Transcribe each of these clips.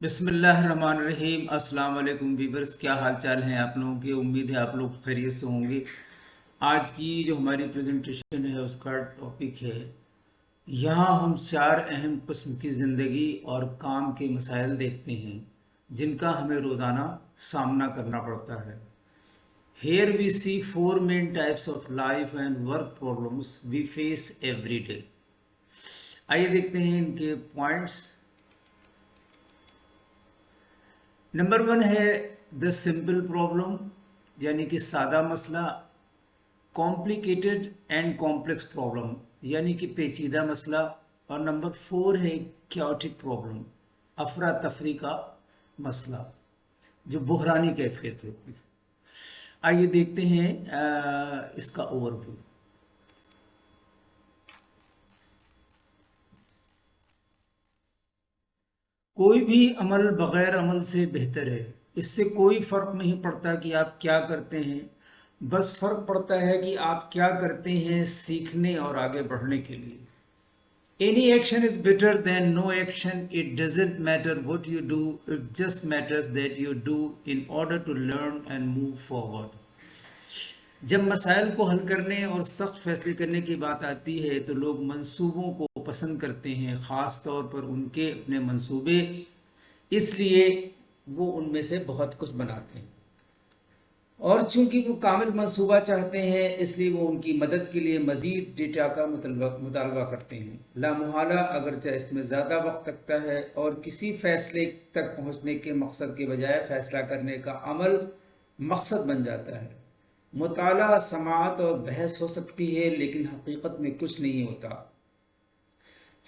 बिस्मिल्लाहिर्रहमानिर्रहीम। अस्सलाम वालेकुम वीवर्स, क्या हाल चाल हैं आप लोगों के। उम्मीद है आप लोग खैरियत से होंगे। आज की जो हमारी प्रेजेंटेशन है उसका टॉपिक है, यहाँ हम चार अहम किस्म की ज़िंदगी और काम के मसाइल देखते हैं जिनका हमें रोज़ाना सामना करना पड़ता है। Here we see four main types of life and work problems we face every day। आइए देखते हैं इनके पॉइंट्स। नंबर वन है द सिंपल प्रॉब्लम, यानी कि सादा मसला। कॉम्प्लिकेटेड एंड कॉम्प्लेक्स प्रॉब्लम, यानी कि पेचीदा मसला। और नंबर फोर है क्याटिक प्रॉब्लम, अफरा तफरी का मसला, जो बुहरानी कैफियत होती है। आइए देखते हैं इसका ओवरव्यू। कोई भी अमल बगैर अमल से बेहतर है। इससे कोई फर्क नहीं पड़ता कि आप क्या करते हैं, बस फर्क पड़ता है कि आप क्या करते हैं सीखने और आगे बढ़ने के लिए। Any action is better than no action. It doesn't matter what you do, it just matters that you do in order to learn and move forward। जब मसाइल को हल करने और सख्त फैसले करने की बात आती है तो लोग मंसूबों को पसंद करते हैं, ख़ास तौर पर उनके अपने मंसूबे। इसलिए वो उनमें से बहुत कुछ बनाते हैं, और चूंकि वो कामिल मंसूबा चाहते हैं इसलिए वो उनकी मदद के लिए मज़ीद डेटा का मुतालबा करते हैं। लामुहाला अगरचे इसमें ज़्यादा वक्त लगता है और किसी फैसले तक पहुंचने के मकसद के बजाय फैसला करने का अमल मकसद बन जाता है। मुताला, समाअत और बहस हो सकती है, लेकिन हकीकत में कुछ नहीं होता।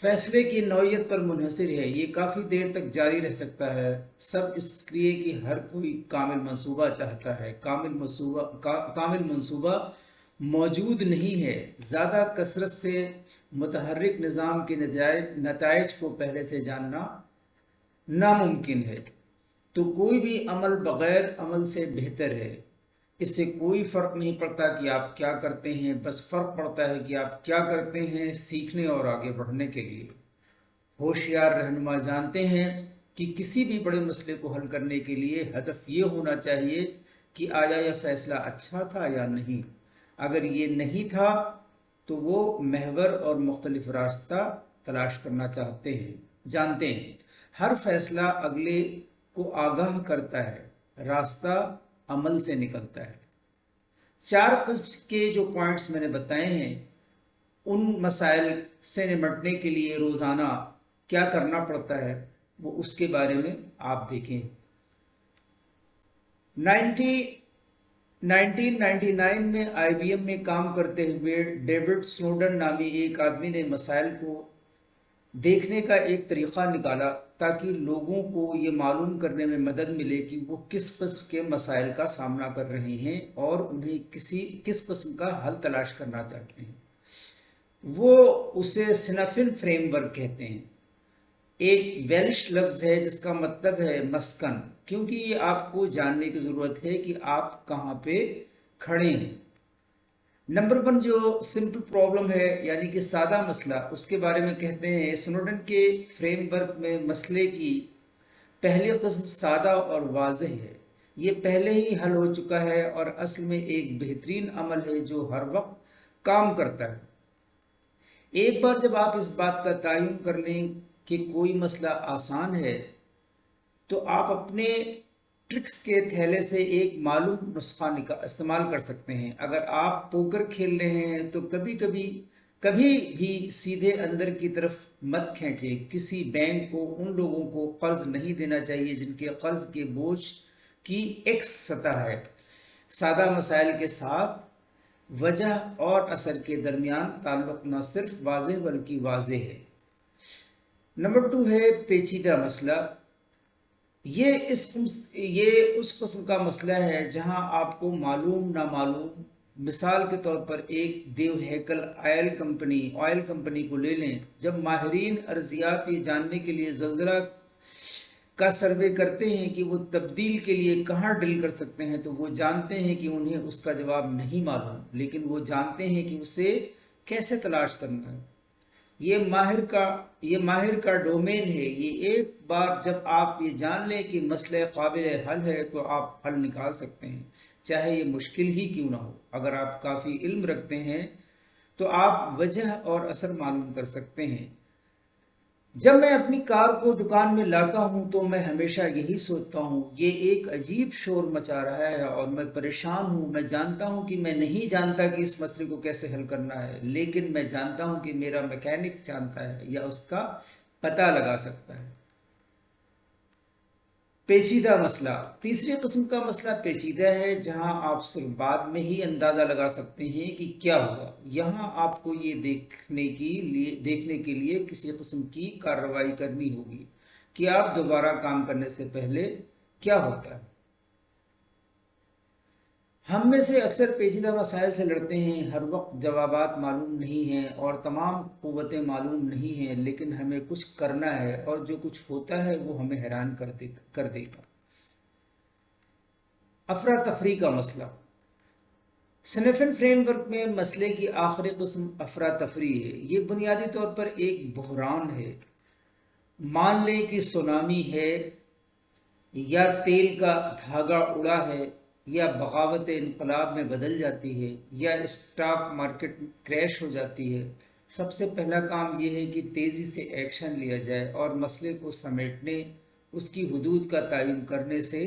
फैसले की नौइयत पर मुनहसर है, ये काफ़ी देर तक जारी रह सकता है। सब इसलिए कि हर कोई कामिल मंसूबा चाहता है। कामिल मंसूबा मौजूद नहीं है। ज़्यादा कसरत से मुतहर्रिक निज़ाम के नताइज को पहले से जानना नामुमकिन है। तो कोई भी अमल बग़ैर अमल से बेहतर है। इससे कोई फ़र्क नहीं पड़ता कि आप क्या करते हैं, बस फ़र्क पड़ता है कि आप क्या करते हैं सीखने और आगे बढ़ने के लिए। होशियार रहनुमा जानते हैं कि किसी भी बड़े मसले को हल करने के लिए हदफ ये होना चाहिए कि आया यह फ़ैसला अच्छा था या नहीं। अगर ये नहीं था तो वो महवर और मुख्तलिफ रास्ता तलाश करना जानते हैं। हर फैसला अगले को आगाह करता है, रास्ता अमल से निकलता है। चार किस्म के जो पॉइंट्स मैंने बताए हैं, उन मसाइल से निपटने के लिए रोज़ाना क्या करना पड़ता है वो उसके बारे में आप देखें। 1999 में IBM में काम करते हुए डेविड स्नोडन नामी एक आदमी ने मसाइल को देखने का एक तरीक़ा निकाला ताकि लोगों को ये मालूम करने में मदद मिले कि वो किस किस्म के मसाइल का सामना कर रहे हैं और उन्हें किस किस्म का हल तलाश करना चाहते हैं। वो उसे सिनाफिन फ्रेमवर्क कहते हैं। एक वेल्श लफ्ज़ है जिसका मतलब है मस्कन, क्योंकि ये आपको जानने की ज़रूरत है कि आप कहाँ पे खड़े हैं। नंबर वन जो सिंपल प्रॉब्लम है, यानी कि सादा मसला, उसके बारे में कहते हैं स्नोडन के फ्रेमवर्क में मसले की पहली किस्म सादा और वाज़ेह है। ये पहले ही हल हो चुका है और असल में एक बेहतरीन अमल है जो हर वक्त काम करता है। एक बार जब आप इस बात का तयन कर लें कि कोई मसला आसान है तो आप अपने ट्रिक्स के थैले से एक मालूम नुस्खा इस्तेमाल कर सकते हैं। अगर आप पोकर खेल रहे हैं तो कभी भी सीधे अंदर की तरफ मत खींचें। किसी बैंक को उन लोगों को कर्ज नहीं देना चाहिए जिनके कर्ज के बोझ की एक्स सतह है। सादा मसाइल के साथ वजह और असर के दरमियान ताल्लुक न सिर्फ वाज़ेह बल्कि वाज़ेह है। नंबर टू है पेचीदा मसला। ये उस किस्म का मसला है जहां आपको मालूम ना मालूम, मिसाल के तौर पर एक देव हैकल ऑयल कंपनी को ले लें। जब माहिरीन अर्जियात ये जानने के लिए ज़लज़ला का सर्वे करते हैं कि वो तब्दील के लिए कहाँ ड्रिल कर सकते हैं, तो वो जानते हैं कि उन्हें उसका जवाब नहीं मालूम, लेकिन वो जानते हैं कि उसे कैसे तलाश करना है। یہ ماہر کا ڈومین ہے۔ یہ ایک بار جب آپ یہ جان لیں کہ مسئلہ قابل حل ہے تو آپ حل نکال سکتے ہیں، چاہے یہ مشکل ہی کیوں نہ ہو۔ اگر آپ کافی علم رکھتے ہیں تو آپ وجہ اور اثر معلوم کر سکتے ہیں۔ جب میں اپنی کار کو دکان میں لاتا ہوں تو میں ہمیشہ یہی سوچتا ہوں، یہ ایک عجیب شور مچا رہا ہے اور میں پریشان ہوں۔ میں جانتا ہوں کہ میں نہیں جانتا کہ اس مسئلے کو کیسے حل کرنا ہے، لیکن میں جانتا ہوں کہ میرا میکینک جانتا ہے یا اس کا پتہ لگا سکتا ہے۔ پیچیدہ مسئلہ۔ تیسری قسم کا مسئلہ پیچیدہ ہے، جہاں آپ صرف بعد میں ہی اندازہ لگا سکتے ہیں کہ کیا ہوگا۔ یہاں آپ کو یہ دیکھنے کے لیے کسی قسم کی کارروائی کرنی ہوگی کہ آپ دوبارہ کام کرنے سے پہلے کیا ہوتا ہے۔ ہم میں سے اکثر پیچیدہ مسائل سے لڑتے ہیں، ہر وقت جوابات معلوم نہیں ہیں اور تمام قوتیں معلوم نہیں ہیں، لیکن ہمیں کچھ کرنا ہے اور جو کچھ ہوتا ہے وہ ہمیں حیران کر دیتا۔ افراتفری کا مسئلہ۔ سنیفن فریم ورک میں مسئلے کی آخری قسم افراتفری ہے۔ یہ بنیادی طور پر ایک بحران ہے۔ مان لیں کہ سونامی ہے، یا تیل کا دھاگا اڑا ہے، یا بغاوت انقلاب میں بدل جاتی ہے، یا اسٹاک مارکیٹ کریش ہو جاتی ہے۔ سب سے پہلا کام یہ ہے کہ تیزی سے ایکشن لیا جائے اور مسئلے کو سمیٹنے، اس کی حدود کا تعین کرنے سے،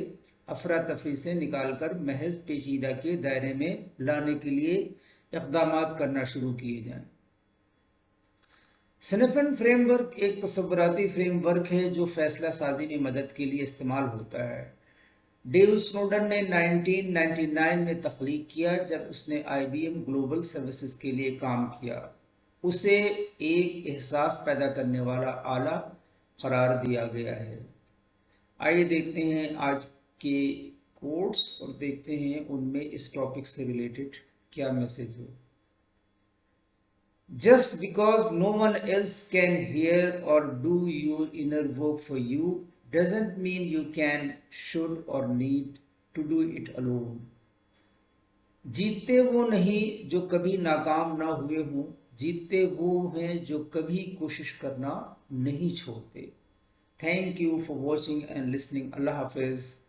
افراتفری سے نکال کر محض پیچیدہ کے دائرے میں لانے کے لیے اقدامات کرنا شروع کیے جائیں۔ سنیفن فریم ورک ایک تصوراتی فریم ورک ہے جو فیصلہ سازی میں مدد کے لیے استعمال ہوتا ہے۔ ڈیو سنوڈن نے 1999 میں تخلیق کیا جب اس نے IBM گلوبل سروسز کے لیے کام کیا۔ اسے ایک احساس پیدا کرنے والا آلہ قرار دیا گیا ہے۔ آئیے دیکھتے ہیں آج کے کوٹس اور دیکھتے ہیں ان میں اس ٹاپک سے ریلیٹڈ کیا میسج ہے۔ Just because no one else can hear or do your inner work for you doesn't mean you can, should or need to do it alone. جیتتے وہ نہیں جو کبھی ناکام نہ ہوئے ہوں، جیتتے وہ ہیں جو کبھی کوشش کرنا نہیں چھوڑتے۔ Thank you for watching and listening. Allah حافظ۔